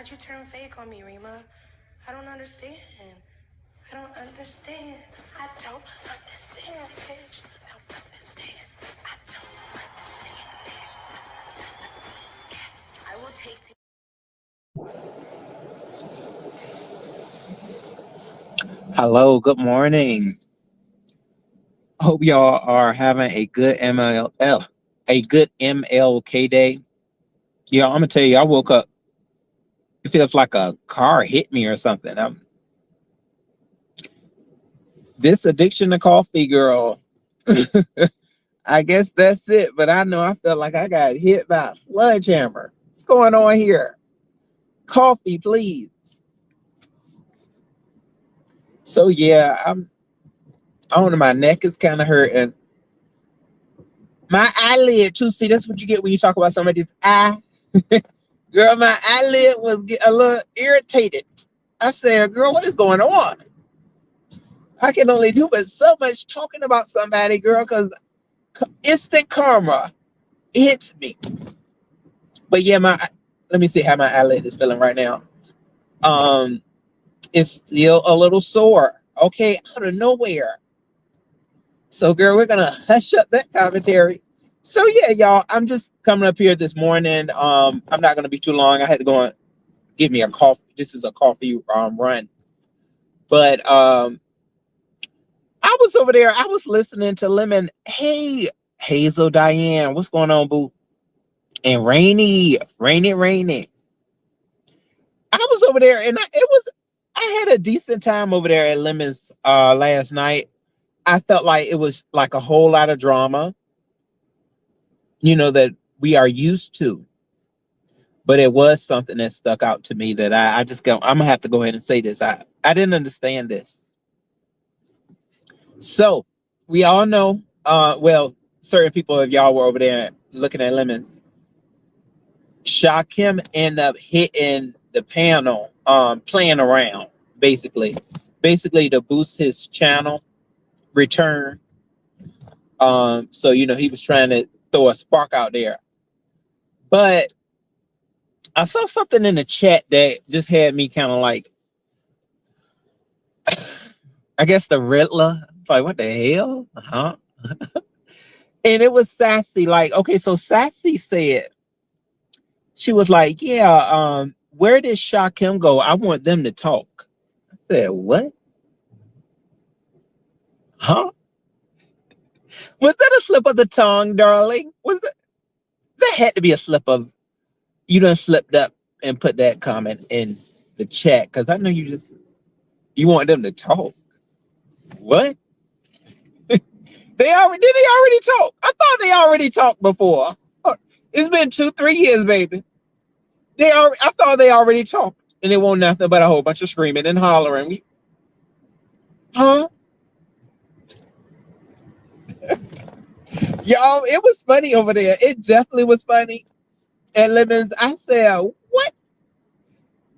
Why'd you turn fake on me, Rima? I don't understand. I don't understand. I don't understand, bitch. I don't understand. I don't understand, bitch. I will take. Hello, good morning. Hope y'all are having a good MLK day. Yeah, I'm gonna tell you, I woke up. It feels like a car hit me or something. This addiction to coffee, girl. I guess that's it. But I know I felt like I got hit by a sledgehammer. What's going on here? Coffee, please. So yeah, I don't know. My neck is kind of hurting. My eyelid too. See, that's what you get when you talk about somebody's eye. Girl, my eyelid was a little irritated. I said, girl, what is going on? I can only do but so much talking about somebody, girl, because instant karma hits me. But yeah, let me see how my eyelid is feeling right now. Um, it's still a little sore. Okay, out of nowhere. So, girl, we're gonna hush up that commentary. So yeah, y'all, I'm just coming up here this morning. I'm not gonna be too long. I had to go and get me a coffee. This is a coffee run. But I was over there. I was listening to Lemon. Hey, Hazel Diane, what's going on, boo? And Rainy. I was over there, and I had a decent time over there at Lemon's last night. I felt like it was like a whole lot of drama, that we are used to. But it was something that stuck out to me that I'm gonna have to go ahead and say this. I didn't understand this. So we all know, well, certain people, if y'all were over there looking at Lemons, Shakim ended up hitting the panel, playing around, basically to boost his channel return. So he was trying to throw a spark out there. But I saw something in the chat that just had me kind of like, I guess the Riddler. Like, what the hell? Huh? And it was Sassy. Like, okay, so Sassy said, she was like, yeah, where did Shakim go? I want them to talk. I said, what? Huh? Was that a slip of the tongue, darling? That had to be a slip of, you done slipped up and put that comment in the chat, because I know you want them to talk. What? They already talk? I thought they already talked before. It's been 2-3 years, baby. I thought they already talked, and it won't nothing but a whole bunch of screaming and hollering. Huh? Y'all, it was funny over there. It definitely was funny. And Lemons, I said, what?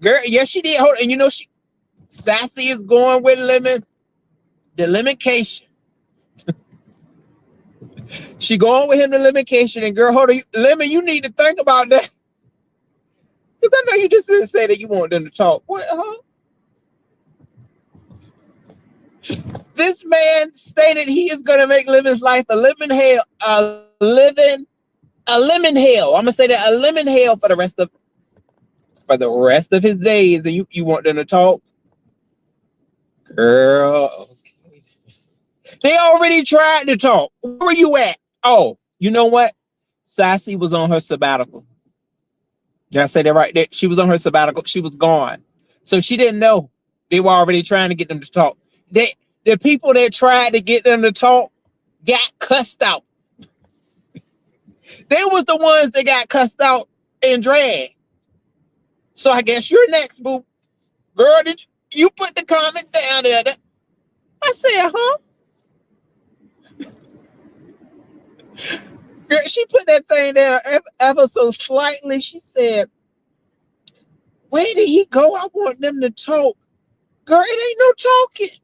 Girl, yes, she did. Hold on. And Sassy is going with Lemon. The limitation. She going with him the limitation. And girl, hold on. Lemon, you need to think about that. Because I know you just didn't say that you want them to talk. What, huh? This man stated he is going to make Lemon's life a lemon hell. A lemon hell. I'm going to say that, a lemon hell for the rest of his days. And you want them to talk? Girl, okay. They already tried to talk. Where were you at? Oh, you know what? Sassy was on her sabbatical. Did I say that right? She was on her sabbatical. She was gone. So she didn't know they were already trying to get them to talk. The people that tried to get them to talk got cussed out. They was the ones that got cussed out and dragged. So I guess you're next, boo. Girl, did you put the comment down there? I said, huh? Girl, she put that thing there ever so slightly. She said, where did he go? I want them to talk. Girl, it ain't no talking.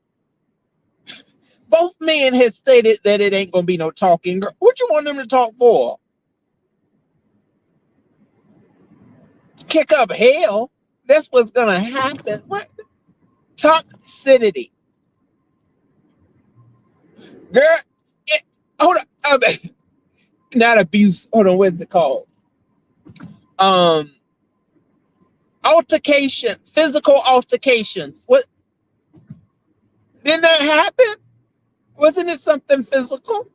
Both men had stated that it ain't gonna be no talking. Girl, what you want them to talk for? Kick up hell? That's what's gonna happen. What toxicity, girl? Hold on, not abuse. Hold on, what's it called? Um, Altercation, physical altercations. What didn't that happen? Wasn't it something physical?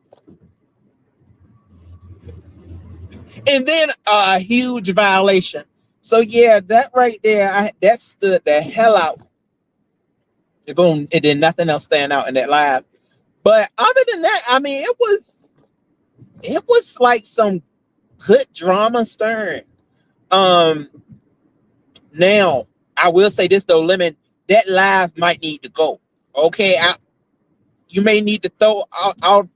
And then a huge violation. So yeah, that right there, that stood the hell out. It did nothing else stand out in that live. But other than that, I mean, it was like some good drama stirring. Now I will say this though, Lemon, that live might need to go. Okay, you may need to throw out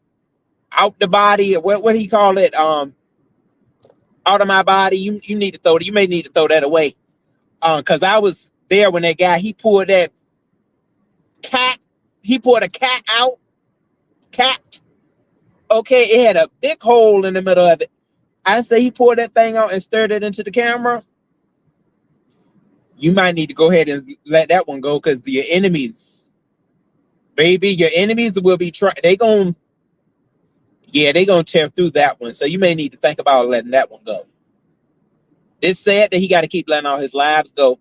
the body, or what do you call it? Out of my body. You need to throw it. You may need to throw that away. Because I was there when that guy he pulled that cat. He pulled a cat out. Cat. Okay, it had a big hole in the middle of it. I say he pulled that thing out and stirred it into the camera. You might need to go ahead and let that one go, because your enemies, baby, your enemies will be trying. They gonna tear through that one. So you may need to think about letting that one go. It's sad that he got to keep letting all his lives go,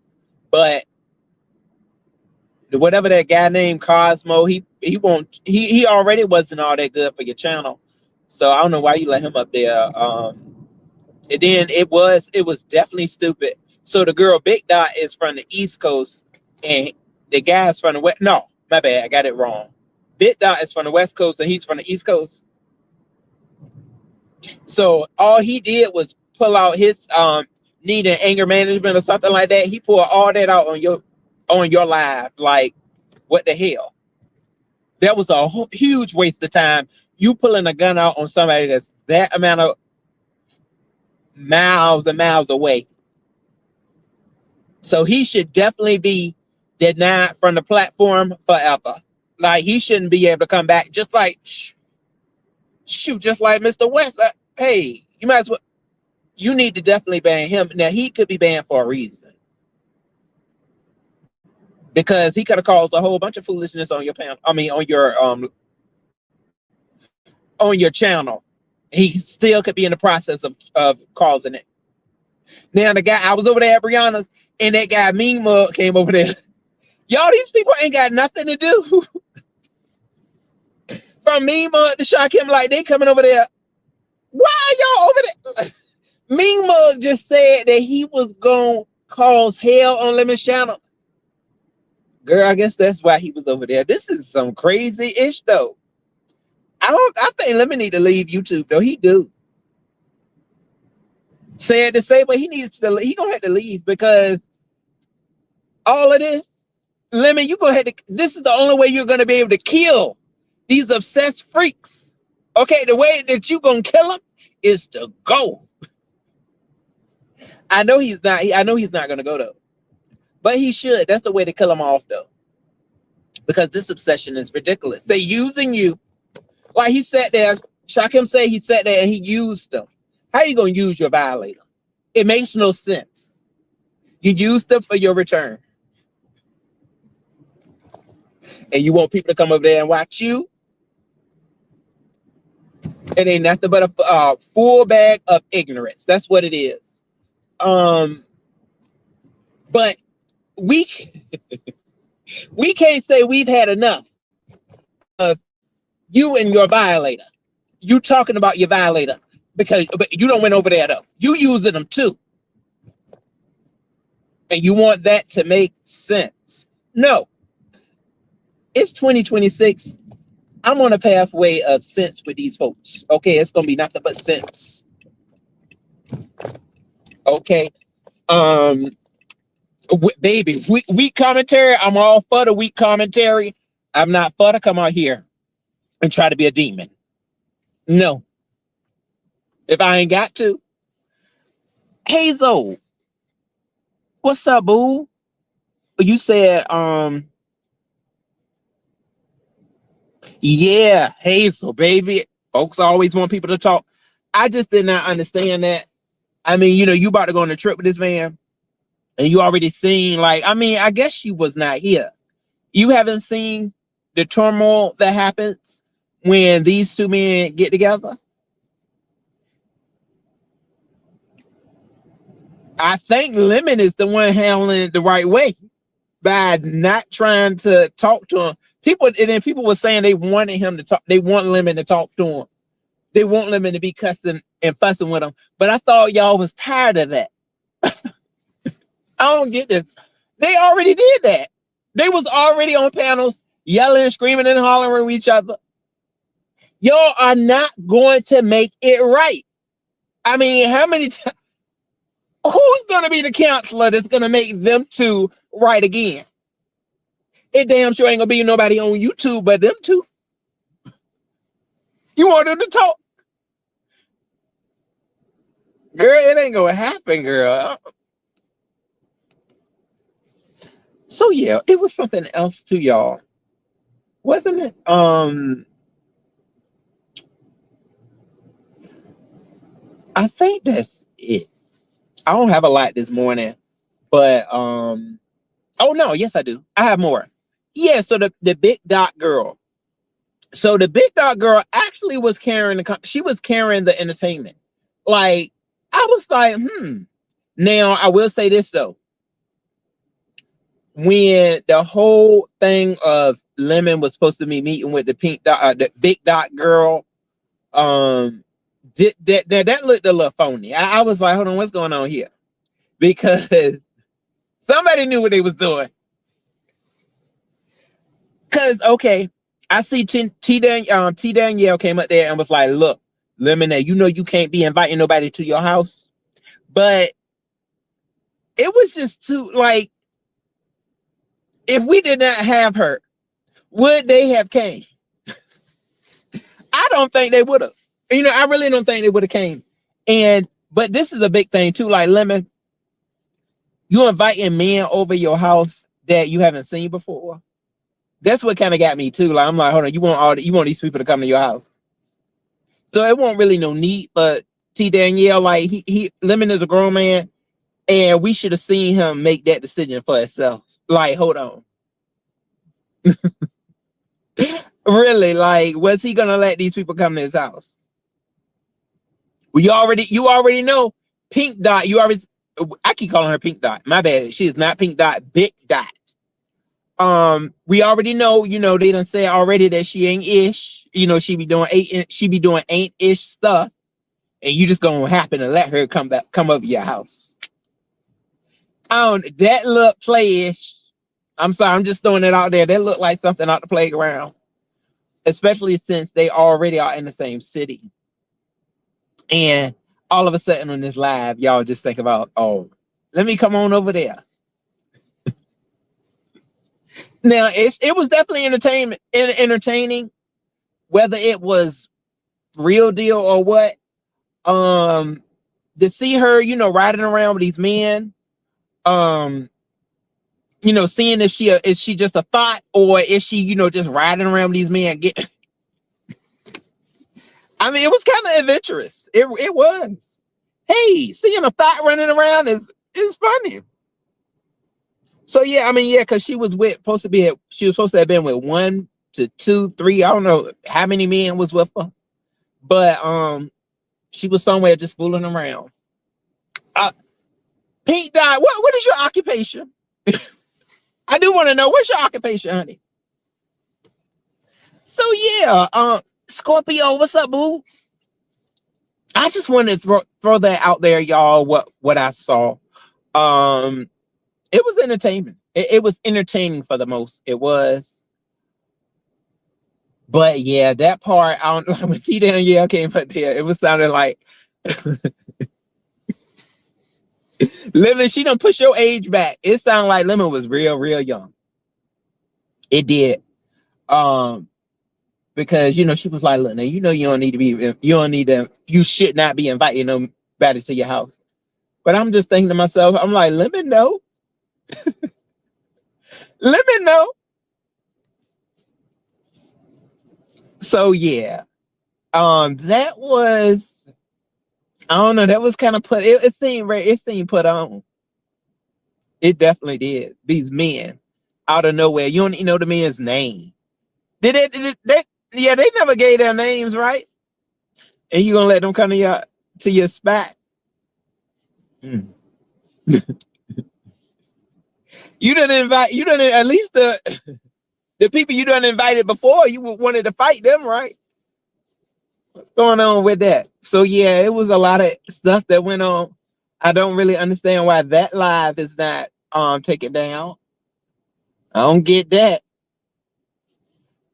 but whatever that guy named Cosmo, he already wasn't all that good for your channel. So I don't know why you let him up there. And then it was definitely stupid. So the girl Big Dot is from the East Coast, and the guy's from the West. No, my bad, I got it wrong. Big Dot is from the West Coast, and he's from the East Coast. So all he did was pull out his need and anger management or something like that. He pulled all that out on your live. Like, what the hell? That was a huge waste of time. You pulling a gun out on somebody that's that amount of miles and miles away. So he should definitely be denied from the platform forever. Like, he shouldn't be able to come back. Just like, shoot, just like Mr. West. Hey, you might as well. You need to definitely ban him. Now, he could be banned for a reason, because he could have caused a whole bunch of foolishness on your panel. I mean, on your channel. He still could be in the process of causing it. Now, the guy, I was over there at Brianna's, and that guy Mean Mug came over there. Y'all, these people ain't got nothing to do. From Mean Mug to shock him, like, they coming over there. Why are y'all over there? Mean Mug just said that he was gonna cause hell on Lemon's channel. Girl, I guess that's why he was over there. This is some crazy ish though. I think Lemon need to leave YouTube though. He do. Sad to say, but he gonna have to leave, because all of this, Lemon, you gonna have to. This is the only way you're gonna be able to kill these obsessed freaks. Okay, the way that you gonna kill them is to go. I know he's not gonna go though, but he should. That's the way to kill him off though, because this obsession is ridiculous. They're using you, like he sat there. Shakim say he sat there and he used them. How you gonna use your violator? It makes no sense. You used them for your return, and you want people to come over there and watch you. It ain't nothing but a full bag of ignorance. That's what it is. But we can't say we've had enough of you and your violator. You talking about your violator, but you don't went over there though. You using them too, and you want that to make sense? No. It's 2026. I'm on a pathway of sense with these folks. Okay, it's gonna be nothing but sense. Okay, baby, weak commentary. I'm all for the weak commentary. I'm not for to come out here and try to be a demon. No, if I ain't got to. Hazel, what's up, boo? You said, yeah, Hazel, baby. Folks always want people to talk. I just did not understand that. I mean, you about to go on a trip with this man. And you already seen, like, I mean, I guess she was not here. You haven't seen the turmoil that happens when these two men get together. I think Lemon is the one handling it the right way by not trying to talk to him. People, and then people were saying they wanted him to talk. They want Lemon to talk to him. They want Lemon to be cussing and fussing with him. But I thought y'all was tired of that. I don't get this. They already did that. They was already on panels yelling, screaming, and hollering with each other. Y'all are not going to make it right. I mean, how many times? Who's going to be the counselor that's going to make them two right again? It damn sure ain't going to be nobody on YouTube but them two. You want them to talk? Girl, it ain't going to happen, girl. So, yeah, it was something else too, y'all. Wasn't it? I think that's it. I don't have a lot this morning, but oh no, yes I do. I have more. Yeah, so the big dot girl. So the big dot girl actually was carrying she was carrying the entertainment. Like, I was like, Now I will say this though. When the whole thing of Lemon was supposed to be meeting with the the big dot girl, that looked a little phony. I was like, hold on, what's going on here? Because somebody knew what they was doing. Because, okay, I see T Danielle came up there and was like, look, Lemonade, you know you can't be inviting nobody to your house. But it was just too, like, if we did not have her, would they have came? I don't think they would have. I really don't think they would have came. But this is a big thing too. Like, Lemon, you inviting men over your house that you haven't seen before. That's what kind of got me too. Like, I'm like, hold on, you want these people to come to your house. So it won't really no need. But T Danielle, like, Lemon is a grown man, and we should have seen him make that decision for himself. Like, hold on. Really, like, was he gonna let these people come to his house? Well, you already know Pink Dot. I keep calling her Pink Dot. My bad. She is not Pink Dot. Big Dot. We already know. They done said already that she ain't ish. She be doing ain't ish stuff, and you just gonna happen to let her come over your house. That look playish. I'm sorry, I'm just throwing it out there. That look like something out the playground, especially since they already are in the same city. And all of a sudden on this live, y'all just think about, oh, let me come on over there. Now, it was definitely entertaining, whether it was real deal or what. To see her, riding around with these men, seeing is she just a thought, or is she, just riding around with these men? I mean, it was kind of adventurous. It was. Hey, seeing a thought running around is funny. So yeah, I mean, yeah, because she was supposed to have been with 1 to 2, 3. I don't know how many men was with her, but she was somewhere just fooling around. Pink Dot, what is your occupation? I do want to know, what's your occupation, honey? So yeah, Scorpio, what's up, boo? I just wanted to throw that out there, y'all. What I saw, it was entertainment. It was entertaining for the most. It was, but yeah, that part, I don't know, when T Danielle came up there, it was sounding like Lemon. She done push your age back. It sounded like Lemon was real, real young. It did. Because she was like, look, now you should not be inviting nobody to your house. But I'm just thinking to myself, I'm like, Lemon, no. Lemon, no. So yeah. That was, I don't know, that was kind of it seemed put on. It definitely did. These men out of nowhere. You don't even know the man's name. Yeah, they never gave their names, right? And you gonna let them come to your spot? Mm. You didn't at least the people you done invited before, you wanted to fight them, right? What's going on with that? So yeah, it was a lot of stuff that went on. I don't really understand why that live is not taken down. I don't get that.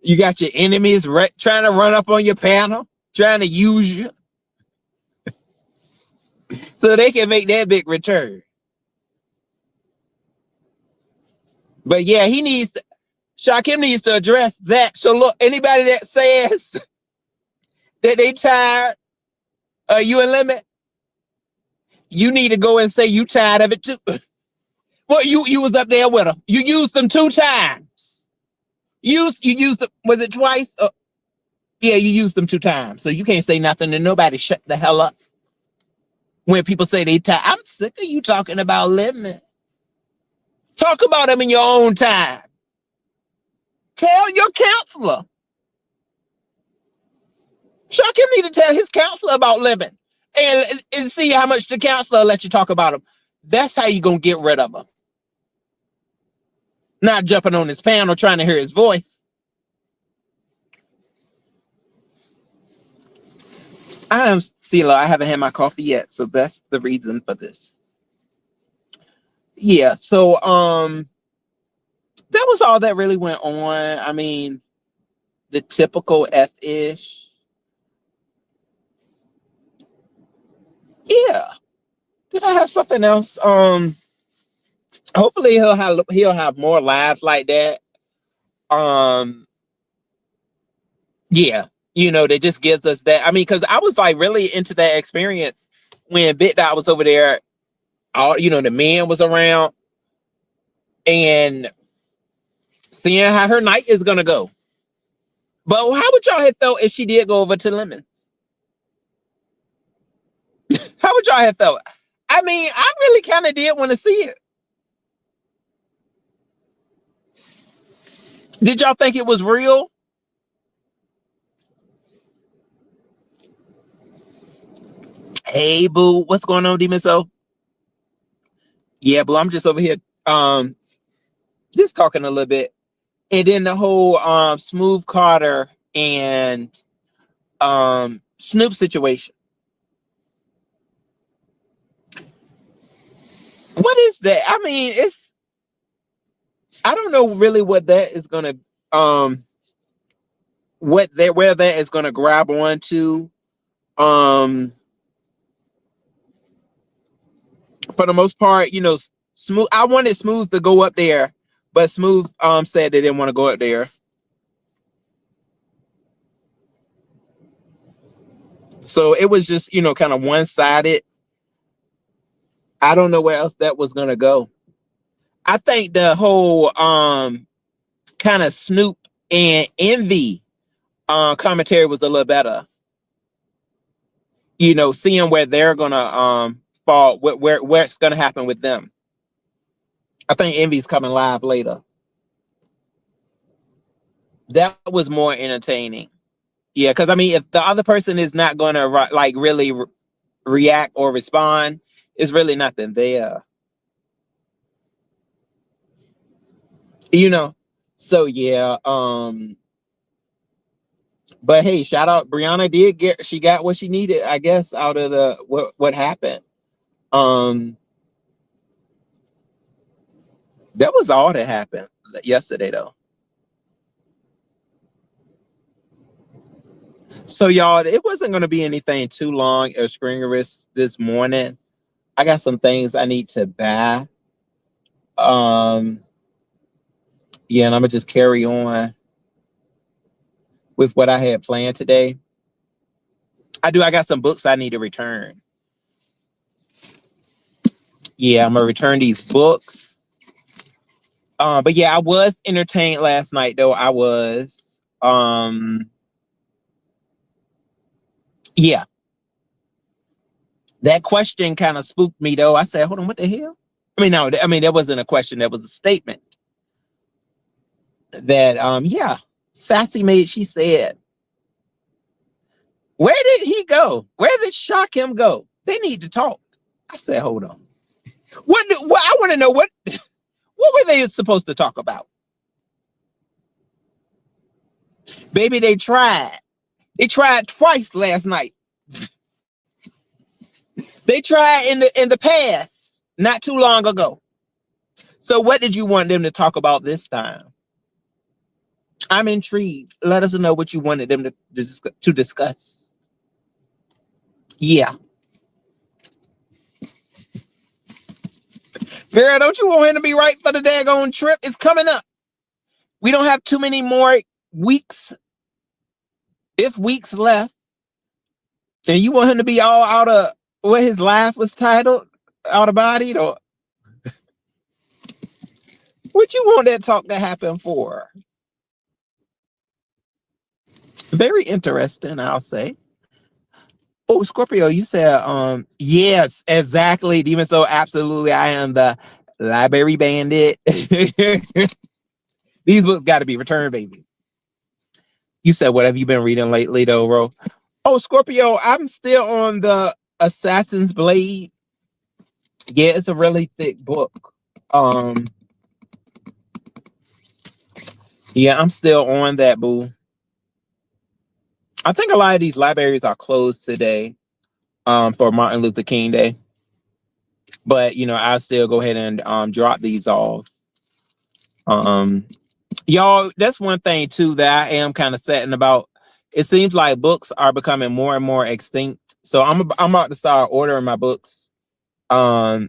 You got your enemies trying to run up on your panel, trying to use you so they can make that big return. But yeah, Shaquem needs to address that. So look, anybody that says that they tired of you and Lemon, you need to go and say you tired of it too. Well, you was up there with them. You used them 2 times. You used them, was it twice? Yeah, you used them 2 times. So you can't say nothing to nobody. Shut the hell up. When people say they tired, I'm sick of you talking about Lemon. Talk about them in your own time. Tell your counselor. Shaquem need to tell his counselor about Lemon and see how much the counselor let you talk about him. That's how you gonna get rid of him. Not jumping on his panel trying to hear his voice. I am CeeLo. I haven't had my coffee yet, so that's the reason for this. Yeah, so that was all that really went on. I mean, the typical F-ish. Yeah. Did I have something else? Hopefully he'll have more lives like that. Yeah, that just gives us that. I mean, because I was like really into that experience when Big Dot was over there. All the man was around and seeing how her night is gonna go. But how would y'all have felt if she did go over to Lemons? How would y'all have felt? I mean, I really kind of did want to see it. Did y'all think it was real? Hey, boo, what's going on, D-Misso? Yeah, boo, I'm just over here, just talking a little bit, and then the whole Smooth Carter and Snoop situation. What is that? I mean, I don't know really what that is gonna where that is gonna grab onto. For the most part, Smooth. I wanted Smooth to go up there, but Smooth said they didn't want to go up there. So it was just kind of one-sided. I don't know where else that was gonna go. I think the whole kind of Snoop and Envy commentary was a little better. Seeing where they're gonna fall, where it's gonna happen with them. I think Envy's coming live later. That was more entertaining. Yeah, because I mean, if the other person is not gonna like really react or respond, it's really nothing there. So yeah. But hey, shout out Brianna she got what she needed, I guess, out of the what happened. That was all that happened yesterday though. So y'all, it wasn't gonna be anything too long or stringerous this morning. I got some things I need to buy. Yeah, and I'm gonna just carry on with what I had planned today. I got some books I need to return. Yeah, I'm gonna return these books. But yeah, I was entertained last night though. I was. Yeah. That question kind of spooked me though. I said, hold on, what the hell? I mean, no, I mean that wasn't a question. That was a statement. That yeah, Sassy made. She said, "Where did he go? Where did Shock him go? They need to talk." I said, "Hold on. What I want to know what were they supposed to talk about? Baby, they tried. They tried twice last night. They tried in the past, not too long ago. So what did you want them to talk about this time? I'm intrigued. Let us know what you wanted them to discuss. Yeah. Girl, don't you want him to be right for the daggone trip? It's coming up. We don't have too many more weeks, if weeks left. And you want him to be all out of what his life was titled? Out of body? Or what you want that talk to happen for? Very interesting, I'll say. Oh, Scorpio, you said, yes, exactly. Even so, absolutely, I am the library bandit. These books got to be returned, baby. You said, what have you been reading lately, though, bro? Oh, Scorpio, I'm still on the Assassin's Blade. Yeah, it's a really thick book. Yeah, I'm still on that, boo. I think a lot of these libraries are closed today, for Martin Luther King Day. But I'll still go ahead and drop these off. Y'all, that's one thing too that I am kind of saddened about. It seems like books are becoming more and more extinct. So I'm about to start ordering my books. I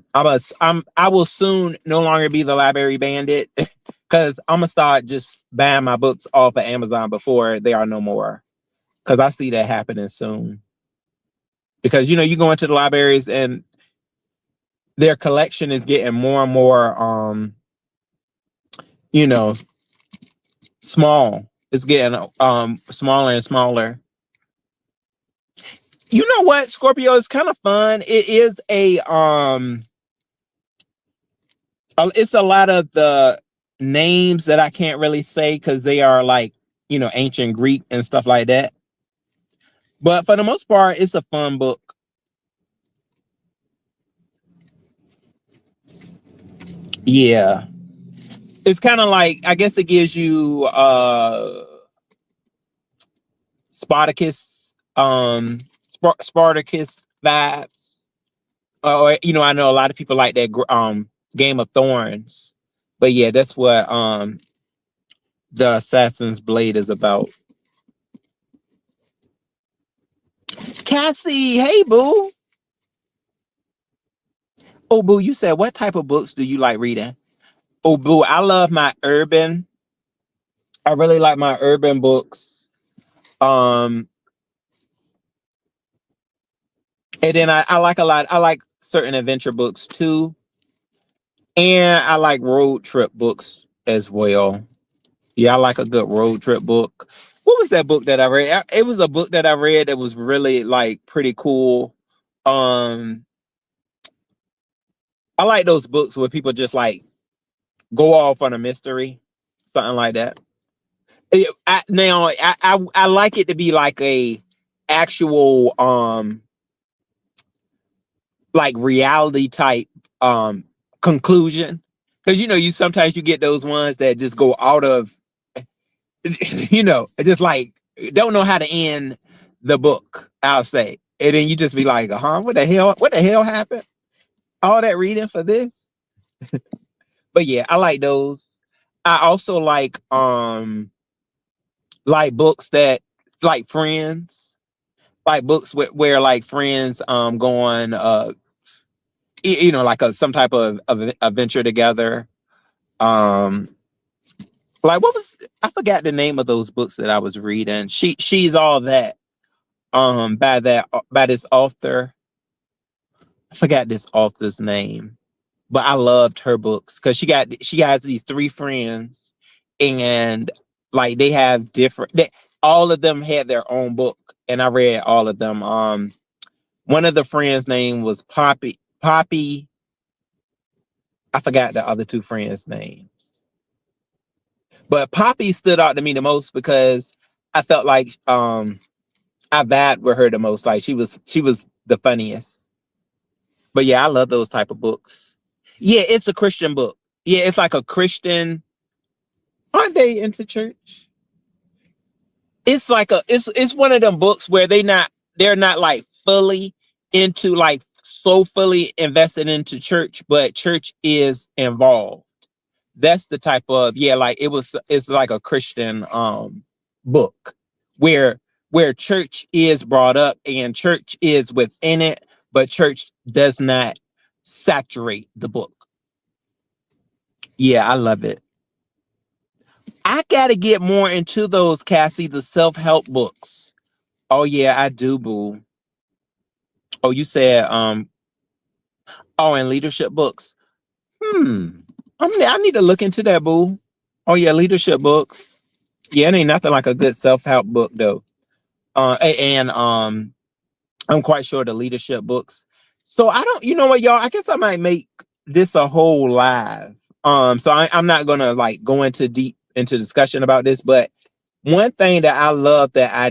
will soon no longer be the library bandit because I'm gonna start just buying my books off of Amazon before they are no more. Because I see that happening soon. Because you go into the libraries and their collection is getting more and more small. It's getting smaller and smaller. You know what, Scorpio? It's kind of fun. It is it's a lot of the names that I can't really say because they are like ancient Greek and stuff like that. But for the most part, it's a fun book. Yeah. It's kind of like, I guess it gives you Spartacus Spartacus vibes. Or I know a lot of people like that Game of Thorns. But yeah, that's what the Assassin's Blade is about. Cassie, hey boo. Oh boo, you said what type of books do you like reading? Oh boo, I love my urban. I really like my urban books. And then I like I like certain adventure books too. And I like road trip books as well. Yeah, I like a good road trip book. What was that book that I read? It was a book that I read that was really like pretty cool. I like those books where people just like go off on a mystery, something like that. I like it to be like a actual like reality type conclusion, because you sometimes you get those ones that just go out of just like don't know how to end the book, I'll say. And then you just be like, what the hell happened? All that reading for this? But yeah, I like those. I also like books that like Friends, like books where like friends go on like some type of adventure together. Like what was, I forgot the name of those books that I was reading. She's All That by this author. I forgot this author's name, but I loved her books because she has these three friends, and like they have all of them had their own book, and I read all of them. One of the friends' name was Poppy. I forgot the other two friends' names. But Poppy stood out to me the most because I felt like I vibed with her the most. Like she was the funniest. But yeah, I love those type of books. Yeah, it's a Christian book. Yeah, it's like a Christian. Aren't they into church? It's like it's one of them books where they're not like fully into like so fully invested into church, but church is involved. That's the type of, yeah, like it's like a Christian book where church is brought up and church is within it, but church does not saturate the book. Yeah, I love it. I gotta get more into those, Cassie, the self-help books. Oh yeah, I do, boo. Oh, you said oh, and leadership books. Hmm. I need to look into that, boo. Oh yeah, leadership books. Yeah, it ain't nothing like a good self-help book though. And I'm quite sure the leadership books. So I don't, you know what, y'all? I guess I might make this a whole live. So I'm not gonna like go into deep into discussion about this, but one thing that I love that I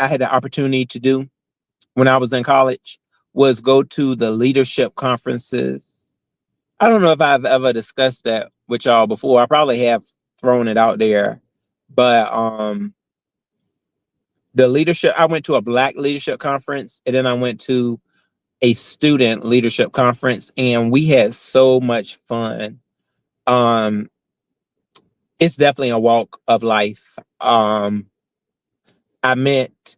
had the opportunity to do when I was in college was go to the leadership conferences. I don't know if I've ever discussed that with y'all before. I probably have thrown it out there, but the leadership, I went to a Black leadership conference and then I went to a student leadership conference and we had so much fun. Um, it's definitely a walk of life. I met,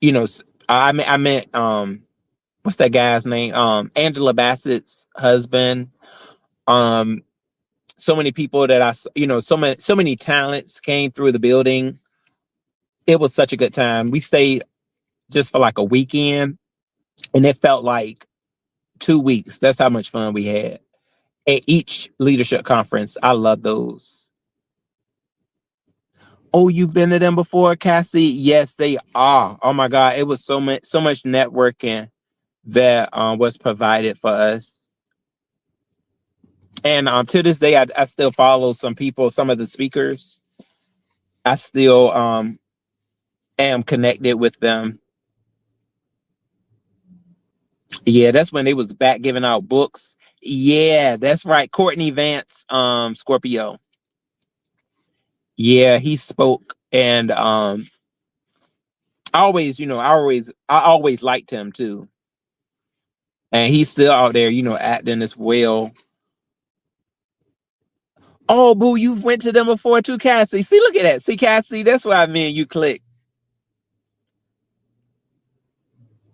you know, I met what's that guy's name? Angela Bassett's husband. Um, so many people that so many talents came through the building. It was such a good time. We stayed just for like a weekend and it felt like 2 weeks. That's how much fun we had at each leadership conference. I love those. Oh, you've been to them before, Cassie? Yes, they are. Oh my God, it was so much networking that was provided for us. And to this day, I still follow some people, some of the speakers. I still am connected with them. Yeah, that's when they was back giving out books. Yeah, that's right. Courtney Vance, Scorpio. Yeah, he spoke, and I always liked him too, and he's still out there, acting as well. Oh, boo, you've went to them before too, Cassie. See, look at that. See, Cassie, that's why me and you click.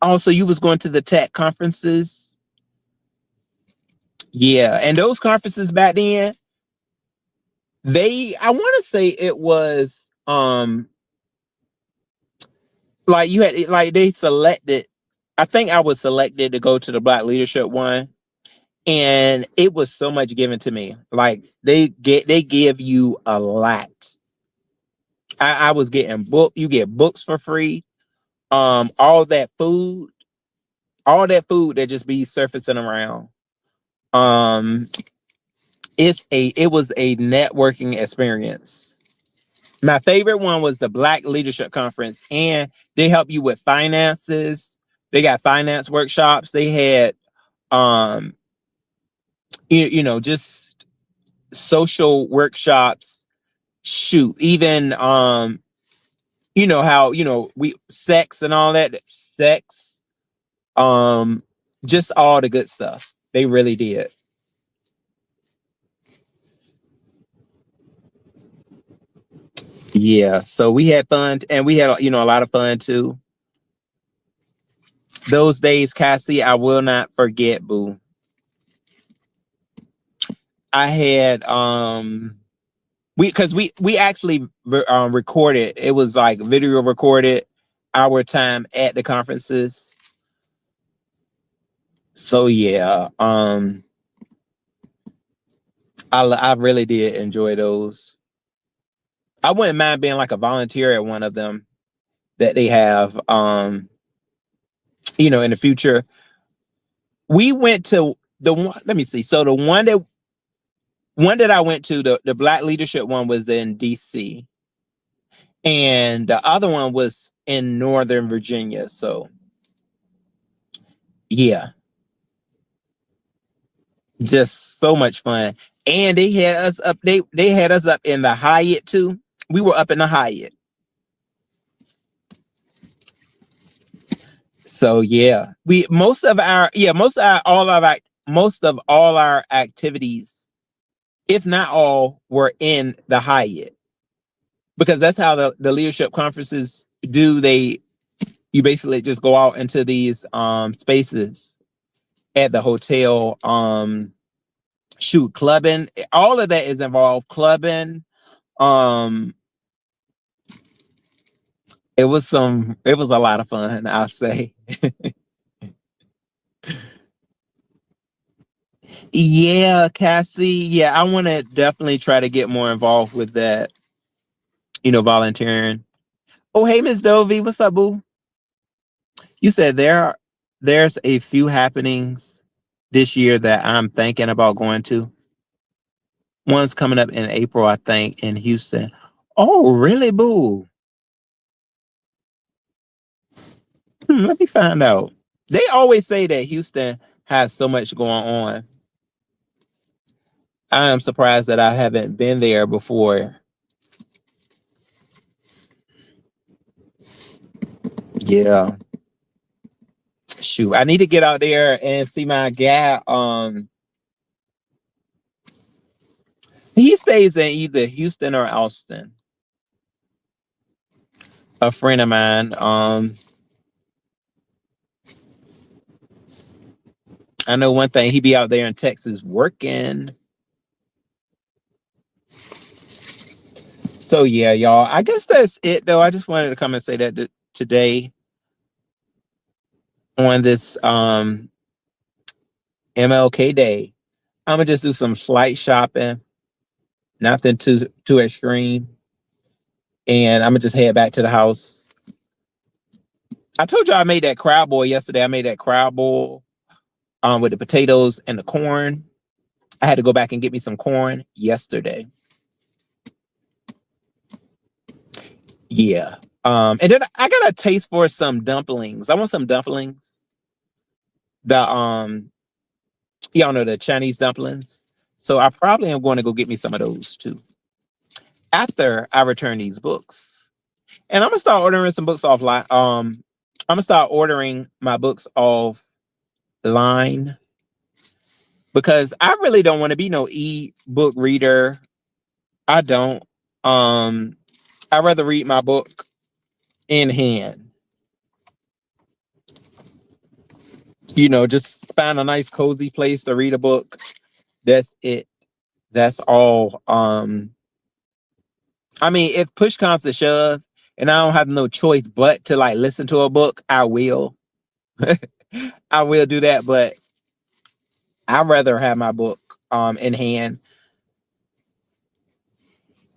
Oh, so you was going to the tech conferences? Yeah, and those conferences back then, I want to say it was like you had like they selected. I think I was selected to go to the Black leadership one, and it was so much given to me. Like they give you a lot. I was getting you get books for free. All that food that just be surfacing around. Um, it was a networking experience. My favorite one was the Black Leadership Conference, and they help you with finances. They got finance workshops. They had just social workshops. Shoot, even how we sex and all that sex, just all the good stuff. They really did. Yeah, so we had fun, and we had a lot of fun too. Those days, Cassie, I will not forget, boo. I had we actually recorded. It was like video recorded our time at the conferences. So yeah, I really did enjoy those. I wouldn't mind being like a volunteer at one of them that they have in the future. We went to the one, let me see. So the one that one that I went to, the Black Leadership one was in DC, and the other one was in Northern Virginia. So yeah, just so much fun. And they had us up. They had us up in the Hyatt too. We were up in the Hyatt. So yeah, we most of all our activities, if not all, were in the Hyatt, because that's how the leadership conferences do. You basically just go out into these spaces at the hotel. Shoot, clubbing, all of that is involved. Clubbing. Um, it was a lot of fun, I'll say. Yeah, Cassie. Yeah, I want to definitely try to get more involved with that, volunteering. Oh, hey, Miss Dovey, what's up, boo? You said there's a few happenings this year that I'm thinking about going to. One's coming up in April, I think, in Houston. Oh, really, boo? Let me find out. They always say that Houston has so much going on. I am surprised that I haven't been there before. Yeah. Shoot, I need to get out there and see my guy. He stays in either Houston or Austin. A friend of mine. I know one thing, he be out there in Texas working. So yeah, y'all. I guess that's it though. I just wanted to come and say that today on this MLK Day. I'm gonna just do some flight shopping, nothing too extreme, and I'm gonna just head back to the house. I told you I made that crab boil yesterday. I made that crab boil with the potatoes and the corn. I had to go back and get me some corn yesterday. Yeah. And then I got a taste for some dumplings. I want some dumplings. Y'all know the Chinese dumplings. So I probably am going to go get me some of those too, after I return these books. And I'm gonna start ordering some books offline. I'm gonna start ordering my books offline, because I really don't want to be no e-book reader. I don't. I'd rather read my book in hand. Just find a nice cozy place to read a book. That's it. That's all. I mean, if push comes to shove and I don't have no choice but to like listen to a book, I will. I will do that, but I'd rather have my book in hand.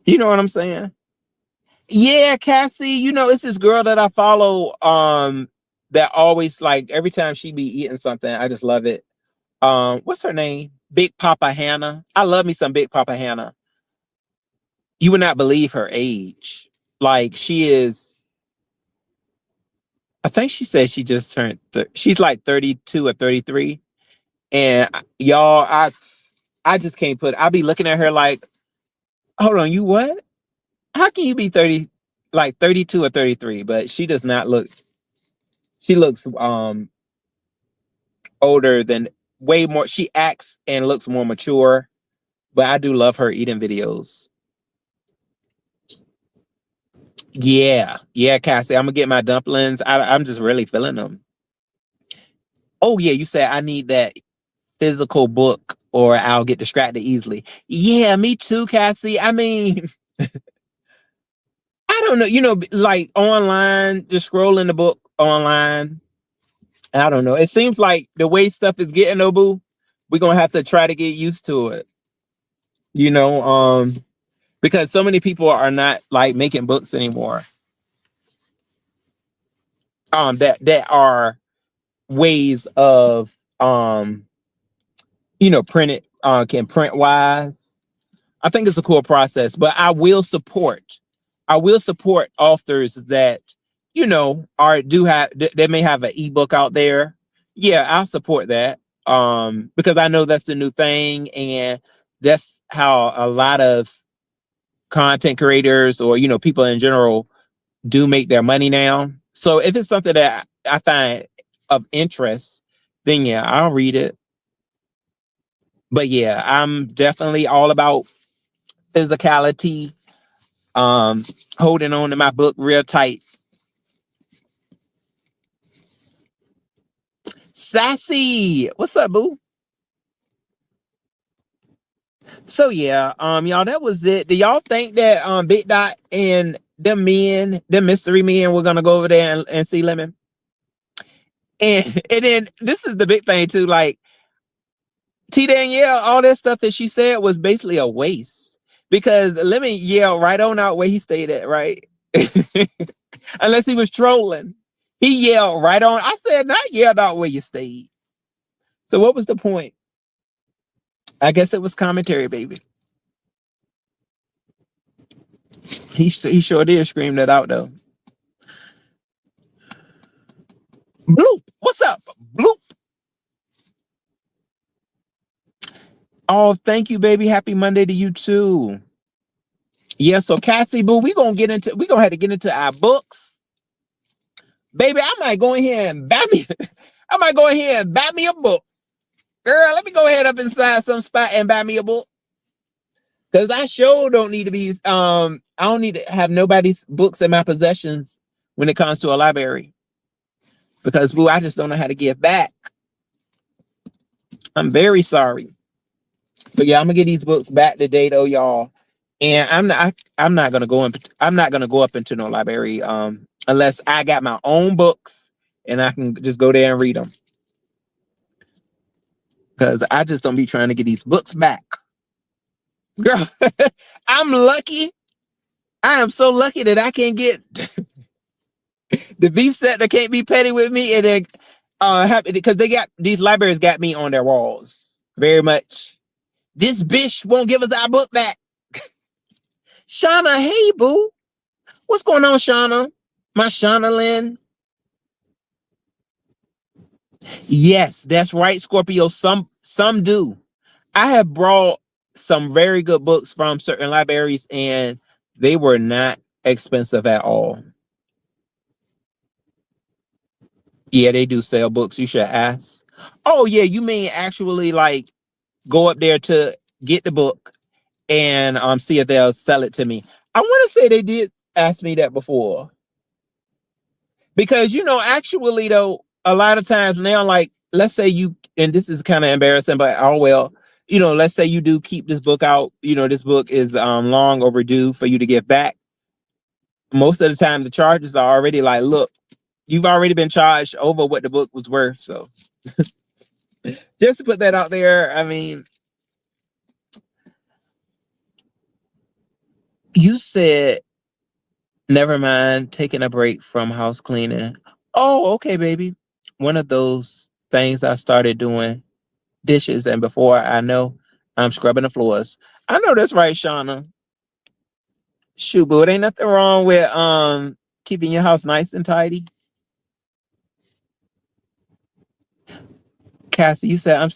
You know what I'm saying? Yeah, Cassie, it's this girl that I follow that always, like, every time she be eating something, I just love it. What's her name? Big Papa Hannah. I love me some Big Papa Hannah. You would not believe her age. Like, she is, I think she said she just turned she's like 32 or 33. And y'all, I just can't I'll be looking at her like, hold on, you what? How can you be 30, like 32 or 33? But she does not look, she looks older than, way more. She acts and looks more mature, but I do love her eating videos. Yeah, Cassie, I'm gonna get my dumplings. I'm just really feeling them. Oh yeah, you said I need that physical book or I'll get distracted easily. Yeah, me too, Cassie. I mean, I don't know, like online, just scrolling the book online. I don't know. It seems like the way stuff is getting, Obu, we're gonna have to try to get used to it. Because so many people are not like making books anymore. That are ways of printed can print wise. I think it's a cool process, but I will support authors that, you know, are do have they may have an ebook out there. Yeah, I'll support that. Because I know that's the new thing, and that's how a lot of content creators, or, you know, people in general, do make their money now. So if it's something that I find of interest, then yeah, I'll read it. But yeah, I'm definitely all about physicality, um, holding on to my book real tight. Sassy, what's up, boo? So yeah, y'all, that was it. Do y'all think that Big Dot and the mystery men, were gonna go over there and see Lemon? And then this is the big thing too, like T Danielle, all that stuff that she said was basically a waste, because Lemon yelled right on out where he stayed at, right? Unless he was trolling. He yelled right on. I said, not yelled out where you stayed. So what was the point? I guess it was commentary, baby. He sure did scream that out though. Bloop. What's up? Bloop. Oh, thank you, baby. Happy Monday to you too. Yeah, so Cassie boo, we gonna have to get into our books. Baby, I might go in here and buy me a book. Girl, let me go ahead up inside some spot and buy me a book. Cause I sure don't need to be I don't need to have nobody's books in my possessions when it comes to a library. Because boo, I just don't know how to give back. I'm very sorry. So yeah, I'm gonna get these books back today though, y'all. And I'm not gonna go up into no library unless I got my own books and I can just go there and read them. Because I just don't be trying to get these books back. Girl, I'm lucky. I am so lucky that I can get the beef set that can't be petty with me, and then happy because these libraries got me on their walls very much. This bitch won't give us our book back. Shauna, hey boo. What's going on, Shauna? My Shauna Lynn. Yes, that's right, Scorpio. Some do. I have brought some very good books from certain libraries, and they were not expensive at all. Yeah, they do sell books. You should ask. Oh yeah, you mean actually like go up there to get the book and see if they'll sell it to me. I want to say they did ask me that before. Because, you know, actually though, a lot of times now, like, let's say you, and this is kind of embarrassing, but oh well, you know, let's say you do keep this book out, you know, this book is long overdue for you to get back. Most of the time the charges are already like, look, you've already been charged over what the book was worth. So just to put that out there, I mean, you said, never mind taking a break from house cleaning. Oh, okay, baby. One of those things I started doing dishes, and before I know, I'm scrubbing the floors. I know that's right, Shauna. Shoot, boo, it ain't nothing wrong with keeping your house nice and tidy. Cassie, you said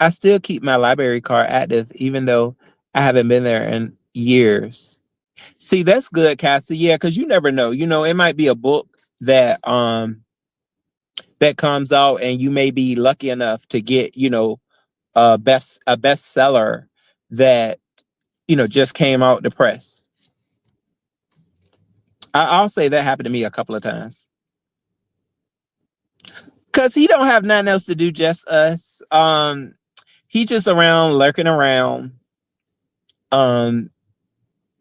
I still keep my library card active even though I haven't been there in years. See, that's good, Cassie. Yeah, because you never know. You know, it might be a book that comes out, and you may be lucky enough to get, you know, a bestseller that, you know, just came out the press. I'll say that happened to me a couple of times. Cause he don't have nothing else to do, just us. He's just around, lurking around, um,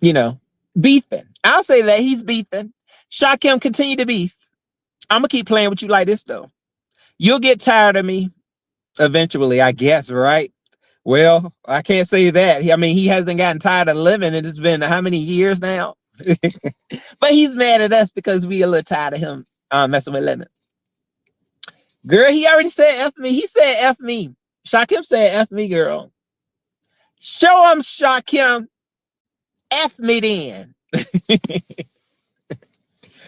you know, beefing. I'll say that he's beefing. Shakim, continue to beef. I'm gonna keep playing with you like this though. You'll get tired of me eventually, I guess, right? Well, I can't say that. I mean, he hasn't gotten tired of living, and it's been how many years now? But he's mad at us because we a little tired of him messing with Lemon. Girl, he already said F me. He said F me. Shakim said F me, girl. Show him, Shakim. F me then.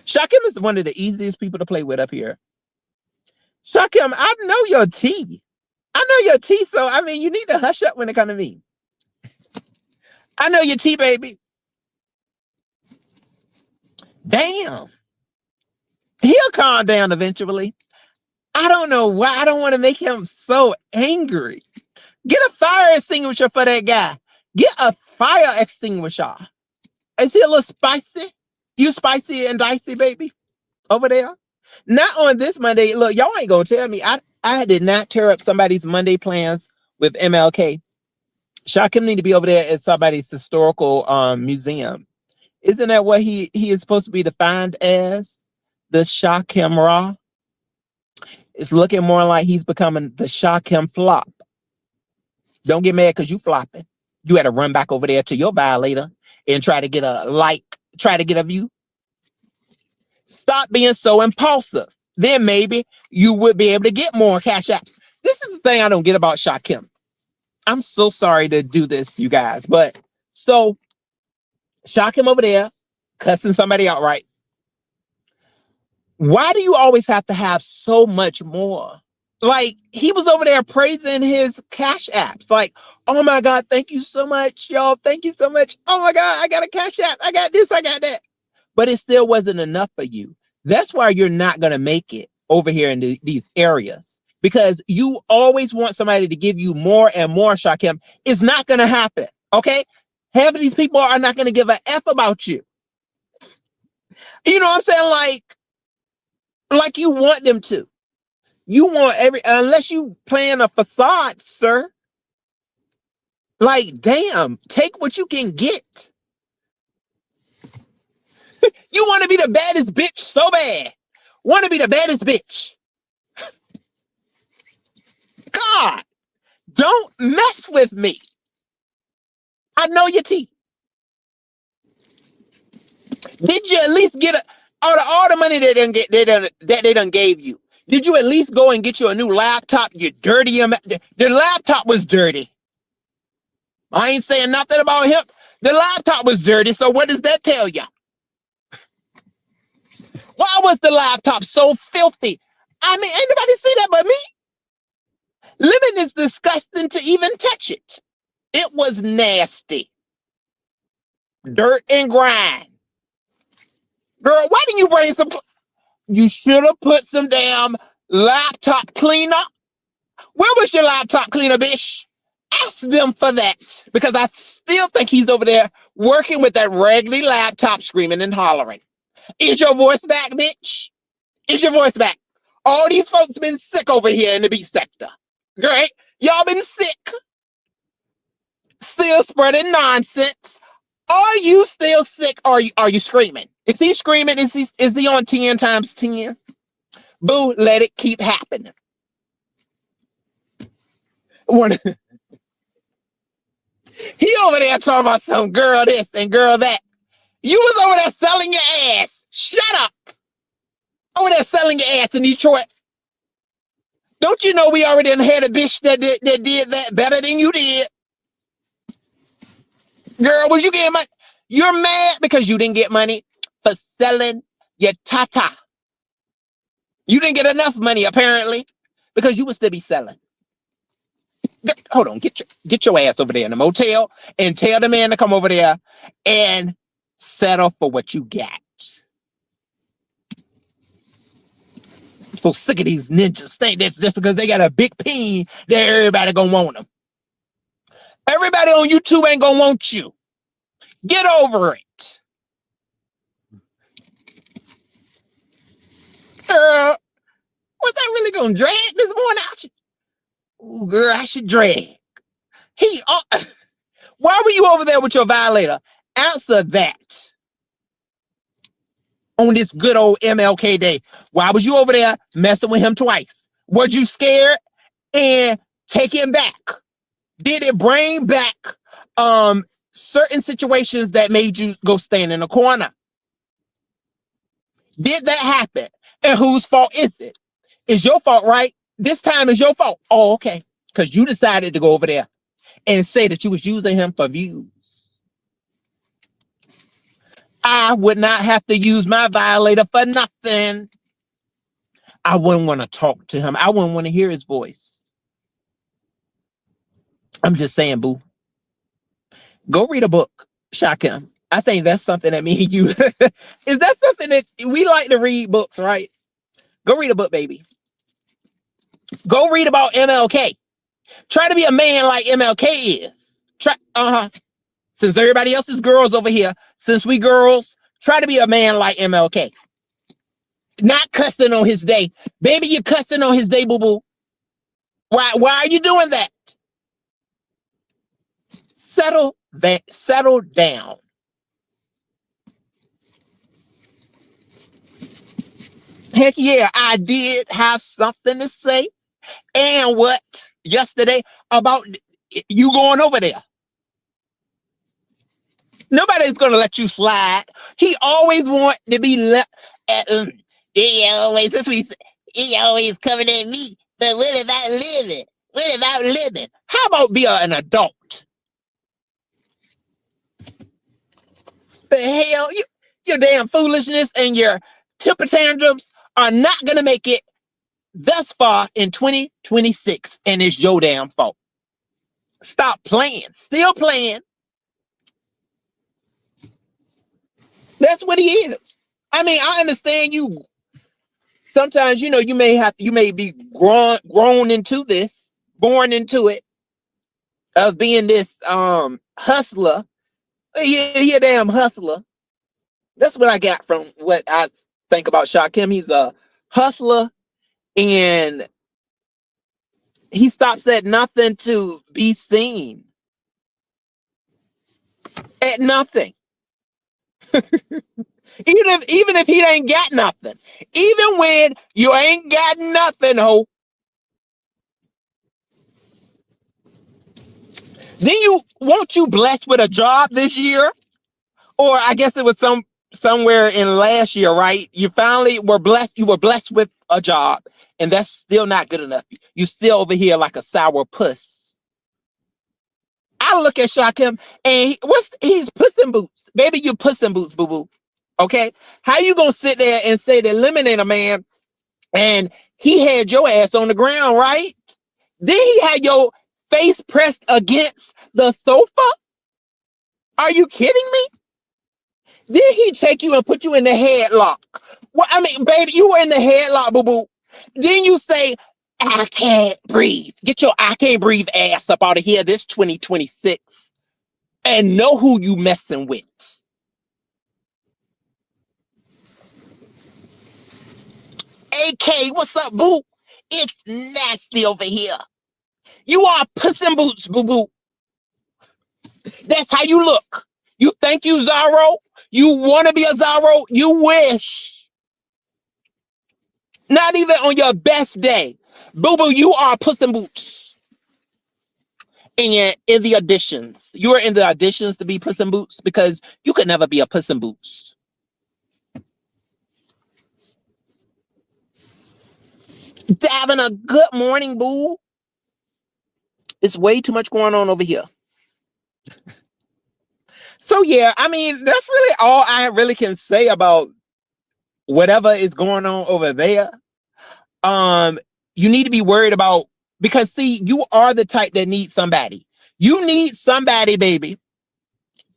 Shakim is one of the easiest people to play with up here. Shakim, I know your tea. I know your tea, so I mean, you need to hush up when it comes to me. I know your tea, baby. Damn. He'll calm down eventually. I don't know why I don't want to make him so angry. Get a fire extinguisher for that guy. Get a fire extinguisher. Is he a little spicy? You spicy and dicey, baby? Over there? Not on this Monday. Look, y'all ain't gonna tell me. I did not tear up somebody's Monday plans with MLK. Shakim need to be over there at somebody's historical museum. Isn't that what he is supposed to be defined as? The Shakim Ra? It's looking more like he's becoming the Shakim flop. Don't get mad because you flopping. You had to run back over there to your violator and try to get a like, try to get a view. Stop being so impulsive. Then maybe you would be able to get more cash apps. This is the thing I don't get about Shakim. I'm so sorry to do this, you guys, but so Shakim over there cussing somebody out, right? Why do you always have to have so much more? Like, he was over there praising his cash apps. Like, oh my God, thank you so much, y'all. Thank you so much. Oh my God, I got a cash app. I got this, I got that. But it still wasn't enough for you. That's why you're not going to make it over here in these areas. Because you always want somebody to give you more and more, Shakim. It's not going to happen, okay? Half of these people are not going to give a F about you. You know what I'm saying? Like you want them to. You want unless you playing a facade, sir. Like, damn, take what you can get. You want to be the baddest bitch so bad. Want to be the baddest bitch. God, don't mess with me. I know your teeth. Did you at least get all the money they done gave you? Did you at least go and get you a new laptop? You dirty. The laptop was dirty. I ain't saying nothing about him. The laptop was dirty. So what does that tell you? Why was the laptop so filthy? I mean, ain't nobody see that but me. Lemon is disgusting to even touch it. It was nasty. Dirt and grind. Girl, why didn't you bring some? You should have put some damn laptop cleaner. Where was your laptop cleaner, bitch? Ask them for that. Because I still think he's over there working with that raggedy laptop screaming and hollering. Is your voice back, bitch? Is your voice back? All these folks been sick over here in the beast sector. Great. Y'all been sick. Still spreading nonsense. Are you still sick? Or are you screaming? Is he screaming? Is he on 10 times 10? Boo, let it keep happening. He over there talking about some girl this and girl that. You was over there selling your ass. Shut up. Over there selling your ass in Detroit. Don't you know we already had a bitch that did that better than you did? Girl, was you getting money? You're mad because you didn't get money for selling your tata. You didn't get enough money, apparently, because you would still be selling. Hold on, get your ass over there in the motel and tell the man to come over there and settle for what you got. I'm so sick of these ninjas think that's just because they got a big peen that everybody gonna want them. Everybody on YouTube ain't gonna want you. Get over it. Was I really gonna drag this morning? Ooh, girl, I should drag. Why were you over there with your violator? Answer that. On this good old MLK day. Why was you over there messing with him twice? Was you scared? And take him back. Did it bring back certain situations that made you go stand in a corner? Did that happen? And whose fault is it? It's your fault, right? This time is your fault. Oh, okay. Because you decided to go over there and say that you was using him for views. I would not have to use my violator for nothing. I wouldn't want to talk to him. I wouldn't want to hear his voice. I'm just saying, boo. Go read a book, Shakim. I think that's something that me and you, is that something that we like to read books, right? Go read a book, baby. Go read about MLK. Try to be a man like MLK is. Since everybody else is girls over here, since we girls, try to be a man like MLK. Not cussing on his day. Baby, you're cussing on his day, boo-boo. Why are you doing that? Settle down. Heck yeah, I did have something to say. And what? Yesterday about you going over there. Nobody's going to let you slide. He always want to be left at he always coming at me. But what about living? What about living? How about be an adult? The hell, your damn foolishness and your temper tantrums are not going to make it thus far in 2026, and it's your damn fault. Stop playing. Still playing. That's what he is. I mean, I understand you. Sometimes, you may be grown into this, born into it, of being this hustler. He a damn hustler. That's what I got from what I think about Shakim. He's a hustler, and he stops at nothing to be seen. At nothing. Even if he ain't got nothing. Even when you ain't got nothing, ho. Won't you blessed with a job this year? Or I guess it was somewhere in last year, right? You finally were blessed. You were blessed with a job, and that's still not good enough. You still over here like a sour puss. I look at Shakim and he's Puss in Boots. Baby, you Puss in Boots, boo-boo. Okay? How you gonna sit there and say to eliminate a man and he had your ass on the ground, right? Then he had your face pressed against the sofa? Are you kidding me? Did he take you and put you in the headlock? Well, I mean, baby, you were in the headlock, boo-boo. Then you say, I can't breathe. Get your I can't breathe ass up out of here this 2026 and know who you messing with. AK, what's up, boo? It's nasty over here. You are Puss in Boots, boo-boo. That's how you look. You think you Zorro? You want to be a Zorro? You wish. Not even on your best day. Boo-boo, you are Puss in Boots. And in the auditions. You are in the auditions to be Puss in Boots because you could never be a Puss in Boots. Having a good morning, boo. It's way too much going on over here. So yeah, I mean, that's really all I really can say about whatever is going on over there. You need to be worried about, because see, you are the type that needs somebody. You need somebody, baby,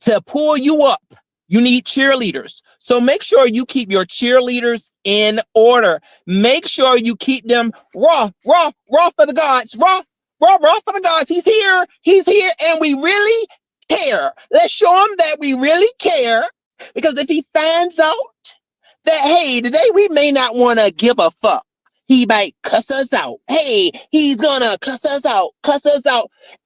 to pull you up. You need cheerleaders. So make sure you keep your cheerleaders in order. Make sure you keep them raw for the gods. Raw for the gods. He's here, and we really care. Let's show him that we really care, because if he finds out that, hey, today we may not want to give a fuck, he might cuss us out. Hey, he's gonna cuss us out,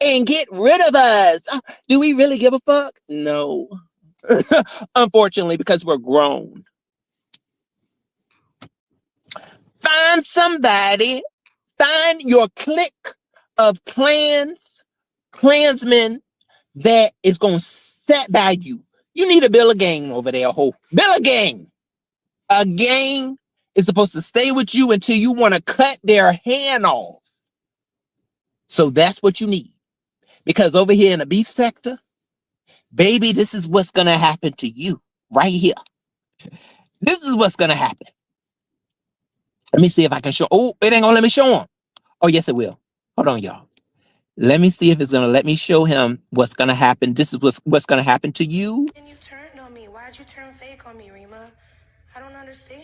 and get rid of us. Do we really give a fuck? No. Unfortunately, because we're grown. Find somebody, find your clique of clansmen that is going to set by you. You need to build a gang over there, ho. Build a gang. A gang is supposed to stay with you until you want to cut their hand off. So that's what you need. Because over here in the beef sector, baby, this is what's going to happen to you right here. This is what's gonna happen. Let me see if I can show. Oh, it ain't gonna let me show him. Oh, yes, it will. Hold on, y'all. Let me see if it's gonna let me show him what's gonna happen. This is what's gonna happen to you. And you turned on me. Why'd you turn fake on me, Rima? I don't understand.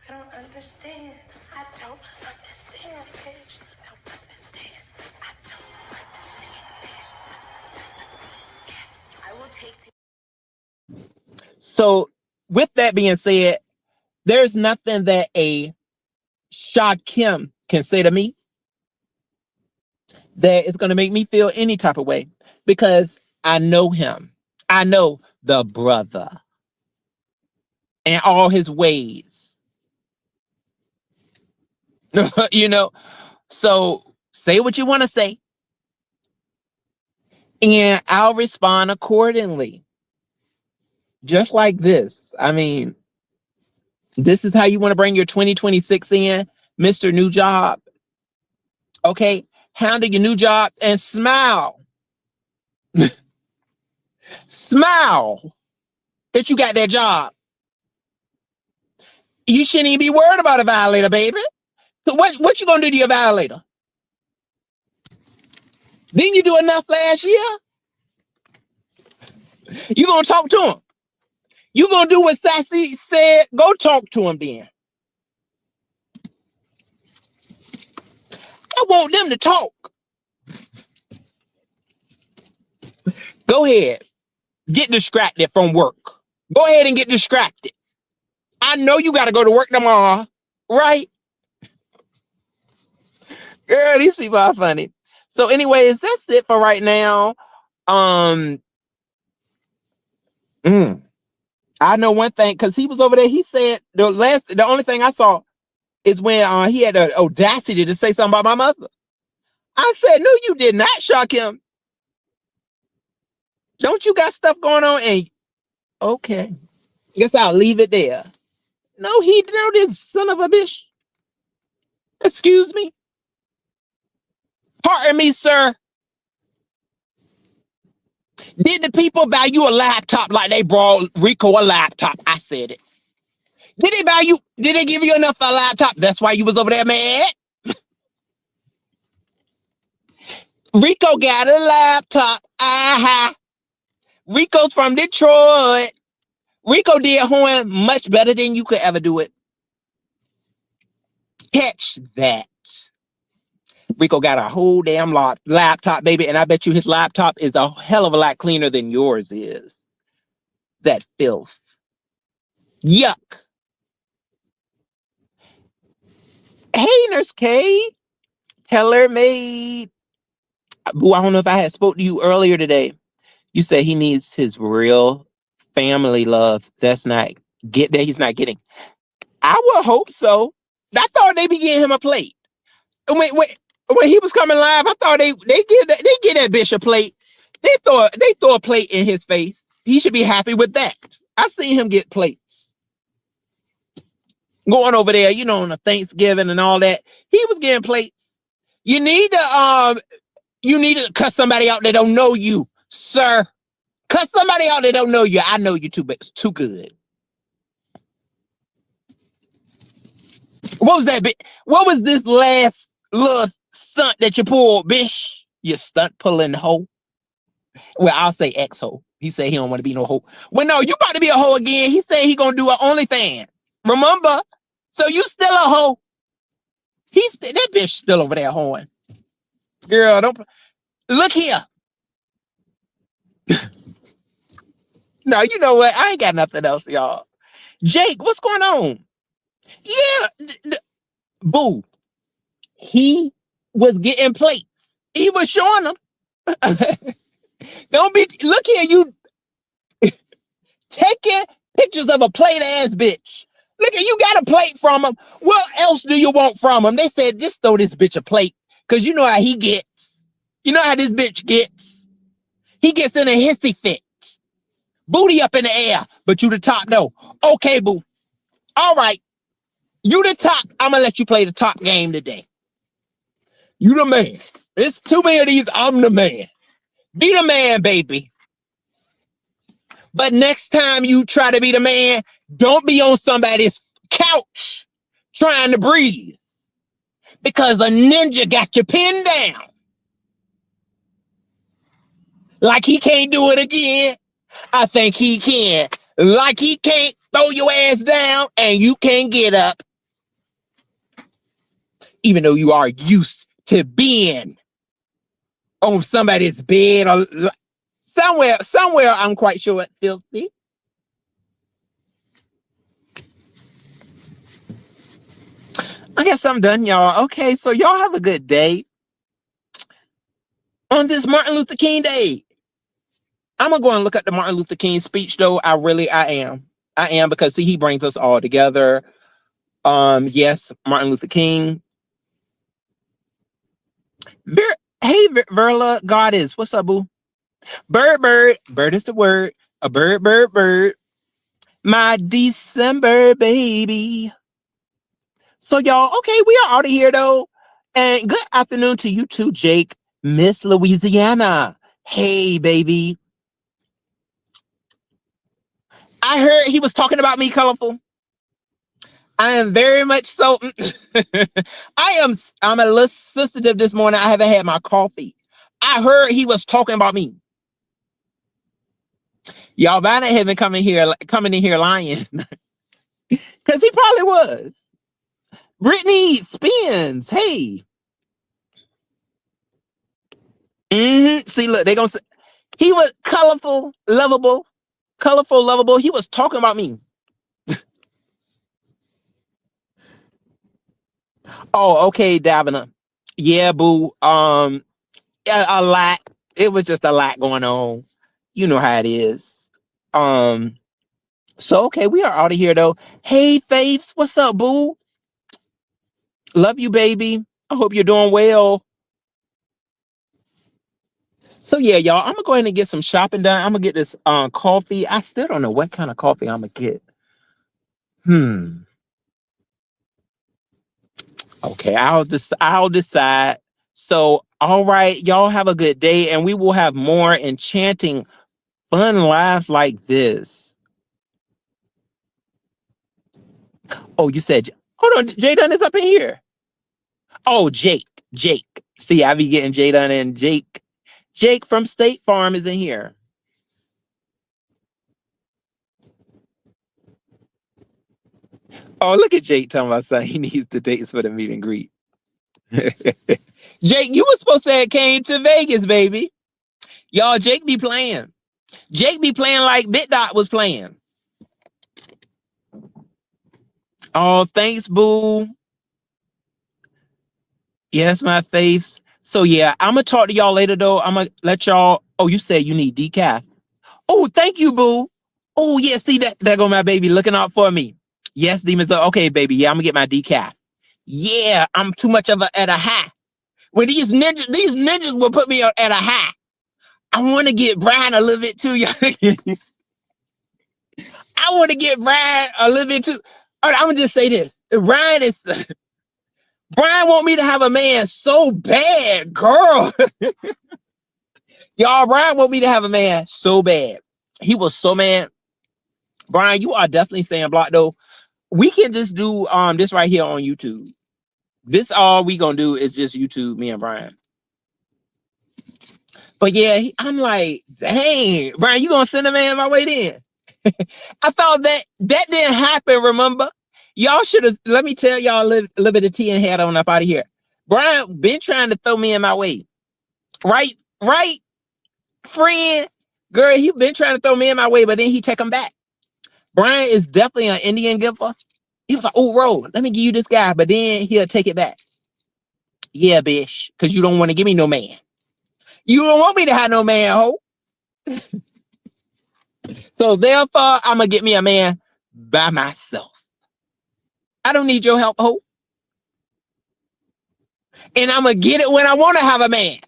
I don't understand. I don't understand, bitch. I don't understand. I don't understand, bitch. I will take So, with that being said, there's nothing that a Sha Kim can say to me that is going to make me feel any type of way because I know him. I know the brother and all his ways. You know, so say what you want to say and I'll respond accordingly. Just like this. I mean, this is how you want to bring your 2026 in, Mr. New Job. Okay, handle your new job and smile. Smile that you got that job. You shouldn't even be worried about a violator, baby. So what you gonna do to your violator? Didn't you do enough last year? You gonna talk to him. You gonna do what Sassy said? Go talk to him then. I want them to talk. Go ahead. Get distracted from work. Go ahead and get distracted. I know you got to go to work tomorrow, right? Girl, these people are funny. So anyways, that's it for right now. I know one thing, because he was over there, he said the only thing I saw is when he had the audacity to say something about my mother. I said, no, you did not, shock him. Don't you got stuff going on? And okay, guess I'll leave it there. No, he know this son of a bitch. Excuse me. Pardon me, sir. Did the people buy you a laptop like they brought Rico a laptop? I said it. Did they give you enough for a laptop? That's why you was over there mad. Rico got a laptop. Rico's from Detroit. Rico did horn much better than you could ever do it. Catch that. Rico got a whole damn laptop, baby, and I bet you his laptop is a hell of a lot cleaner than yours is. That filth. Yuck. Hey, Nurse K. Teller made. Boo, I don't know if I had spoke to you earlier today. You said he needs his real family love. He's not getting. I would hope so. I thought they be getting him a plate. When he was coming live, I thought they give that bitch a plate. They throw a plate in his face. He should be happy with that. I've seen him get plates. Going over there, on a Thanksgiving and all that. He was getting plates. You need to cut somebody out that don't know you, sir. Cut somebody out that don't know you. I know you too, but it's too good. What was that? What was this last little stunt that you pulled, bitch? You stunt pulling hoe. Well, I'll say ex-hoe. He said he don't want to be no hoe. Well, no, you about to be a hoe again. He said he gonna do an OnlyFans. Remember? So you still a hoe. That bitch still over there hoeing. Girl, don't look here. No, you know what? I ain't got nothing else, y'all. Jake, what's going on? Yeah, boo. He was getting plates. He was showing them. Don't be, look here, you taking pictures of a plate ass bitch. Look at, you got a plate from him. What else do you want from him? They said, just throw this bitch a plate. Because you know how he gets. You know how this bitch gets. He gets in a hissy fit. Booty up in the air, but you the top though. Okay, boo. All right. You the top. I'm going to let you play the top game today. You the man. It's too many of these. I'm the man. Be the man, baby. But next time you try to be the man, don't be on somebody's couch trying to breathe because a ninja got you pinned down. Like he can't do it again. I think he can. Like he can't throw your ass down and you can't get up. Even though you are used to being on somebody's bed or somewhere I'm quite sure it's filthy. I guess I'm done, y'all. Okay, so y'all have a good day. On this Martin Luther King Day, I'm gonna go and look at the Martin Luther King speech, though. I am. I am, because see, he brings us all together. Yes, Martin Luther King. Hey, Verla Goddess, what's up, boo? Bird is the word. A bird. My December baby. So y'all, okay, we are out of here though. And good afternoon to you too, Jake, Miss Louisiana. Hey, baby. I heard he was talking about me, Colorful. I am very much so. I'm a little sensitive this morning. I haven't had my coffee. I heard he was talking about me. Y'all better haven't coming in here lying. Because he probably was. Brittany Spins. Hey. See, look, they gonna say he was colorful, lovable. He was talking about me. Oh, okay, Davina. Yeah, boo. A lot. It was just a lot going on. You know how it is. So okay, we are out of here though. Hey, Faiths, what's up, boo? Love you, baby. I hope you're doing well. So yeah, y'all, I'm gonna go ahead and get some shopping done. I'm gonna get this coffee. I still don't know what kind of coffee I'm gonna get. Okay, I'll decide. So, all right, y'all have a good day, and we will have more enchanting, fun lives like this. Oh, you said, hold on, Jay Dunn is up in here. Oh, Jake. See, I be getting Jay Dunn and Jake. Jake from State Farm is in here. Oh, look at Jake talking about something. He needs the dates for the meet and greet. Jake, you were supposed to have came to Vegas, baby. Y'all, Jake be playing. Jake be playing like Bit Dot was playing. Oh, thanks, boo. Yes, my faves. So yeah, I'm gonna talk to y'all later though. I'm gonna let y'all. Oh, you said you need decaf. Oh, thank you, boo. Oh yeah, see that? There go my baby looking out for me. Yes, demons are okay, baby. Yeah, I'm gonna get my decaf. Yeah, I'm too much of at a high. When these ninjas will put me at a high. I want to get Brian a little bit too, y'all. I want to get Brian a little bit too. I'm gonna just say this: Brian want me to have a man so bad, girl. Y'all, Brian want me to have a man so bad. He was so mad. Brian, you are definitely staying blocked though. We can just do this right here on YouTube. This all we gonna do is just YouTube me and Brian. But yeah, I'm like, dang, Brian, you gonna send a man my way then? I thought that didn't happen, remember? Y'all should have, let me tell y'all a little bit of tea and head on up out of here. Brian been trying to throw me in my way. Right, friend? Girl, he been trying to throw me in my way, but then he take him back. Brian is definitely an Indian giver. He was like, oh, Ro, let me give you this guy, but then he'll take it back. Yeah, bitch, because you don't want to give me no man. You don't want me to have no man, ho. So therefore, I'm going to get me a man by myself. I don't need your help, ho. And I'm going to get it when I want to have a man.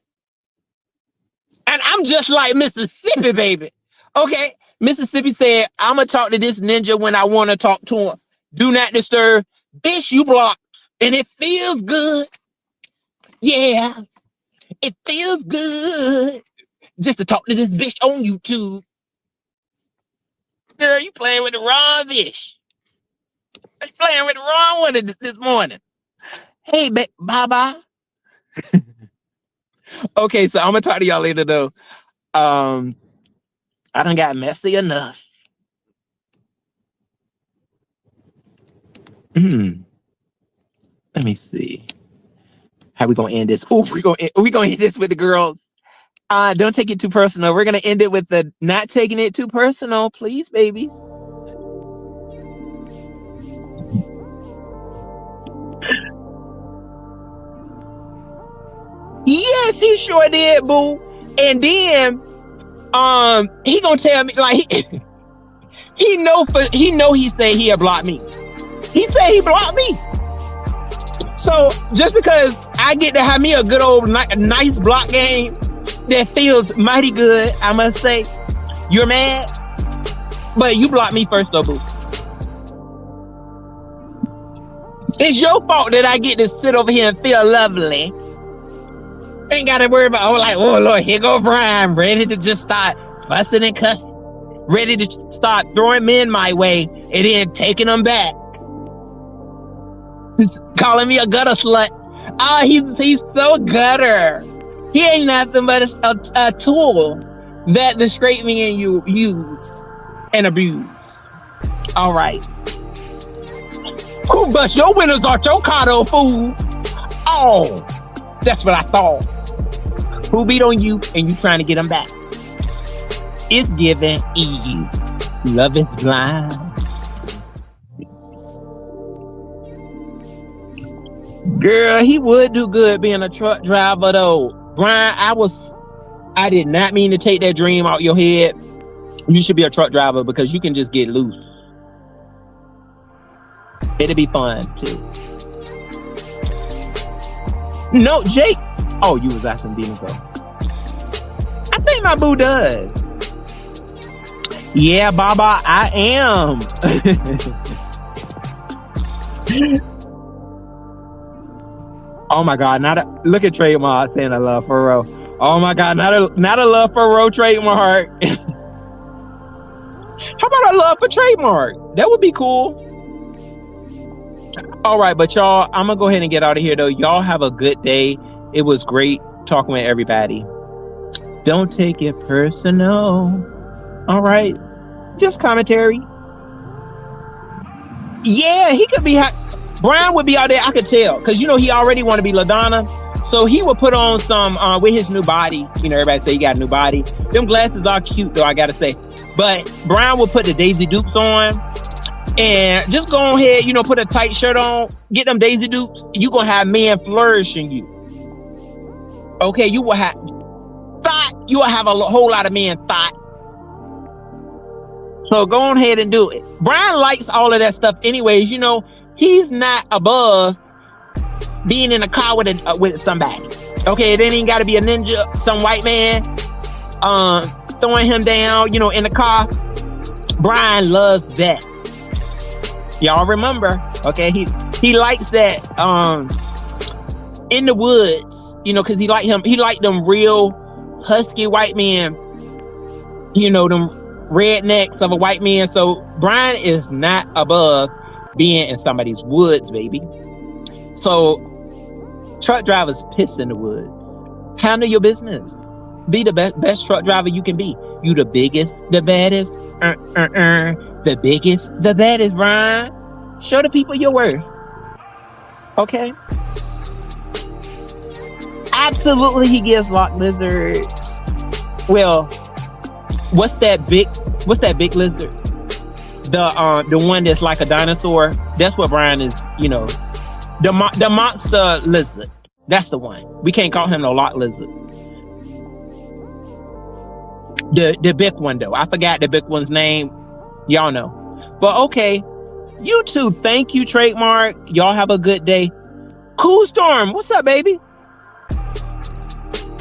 And I'm just like Mississippi, baby. Okay? Mississippi said, I'm going to talk to this ninja when I want to talk to him. Do not disturb. Bitch, you blocked. And it feels good. Yeah. It feels good. Just to talk to this bitch on YouTube. Girl, you playing with the wrong fish. You playing with the wrong one this morning. Hey, Baba. Okay, so I'm gonna talk to y'all later though. I done got messy enough. Let me see. How we gonna end this? Oh, we gonna end this with the girls. Don't take it too personal. We're gonna end it with the not taking it too personal, please, babies. Yes, he sure did, boo. And then, he gonna tell me like he know he said he had blocked me. He said he blocked me. So just because I get to have me a good old nice block game that feels mighty good, I must say, you're mad, but you blocked me first though, boo. It's your fault that I get to sit over here and feel lovely. Ain't got to worry about, oh Lord, here go Brian, ready to just start fussing and cussing, ready to start throwing men my way and then taking them back. He's calling me a gutter slut. He's so gutter. He ain't nothing but a tool that the straight men you use and abuse. All right. Who bust your windows off your car, though, fool? Oh, that's what I thought. Who beat on you and you trying to get them back? It's giving EU. Love is blind. Girl, he would do good being a truck driver though. Brian, I did not mean to take that dream out your head. You should be a truck driver because you can just get loose. It'll be fun too. No, Jake. Oh, you was asking Dino though. I think my boo does. Yeah, Baba, I am. Oh my God! Look at trademark saying I love Furrow. Oh my God! Not a love Furrow trademark. How about a love for trademark? That would be cool. All right, but y'all, I'm gonna go ahead and get out of here though. Y'all have a good day. It was great talking with everybody. Don't take it personal. All right, just commentary. Yeah, he could be. Brian would be out there, I could tell, because he already want to be LaDonna, so he would put on some with his new body. Everybody say he got a new body. Them glasses are cute though, I gotta say. But Brian will put the Daisy Dukes on and just go ahead, put a tight shirt on, get them Daisy Dukes. You gonna have men flourishing you. Okay, you will have thought. You will have a whole lot of men thought. So go on ahead and do it. Brian likes all of that stuff anyways. He's not above being in a car with somebody. Okay, it ain't even got to be a ninja, some white man throwing him down, in the car. Brian loves that. Y'all remember? Okay, he likes that in the woods, because he liked them real husky white men, them rednecks of a white man. So Brian is not above being in somebody's woods, baby. So truck drivers piss in the woods. Handle your business. Be the best truck driver you can be. You the biggest, the baddest, the biggest, the baddest, Brian. Show the people your worth. Okay. Absolutely, he gives lock lizards. Well, what's that big lizard? The one that's like a dinosaur. That's what Brian is. The monster lizard. That's the one. We can't call him no lock lizard. The big one though. I forgot the big one's name. Y'all know. But okay. You too. Thank you, Trademark. Y'all have a good day. Cool Storm. What's up, baby?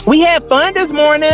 We had fun this morning.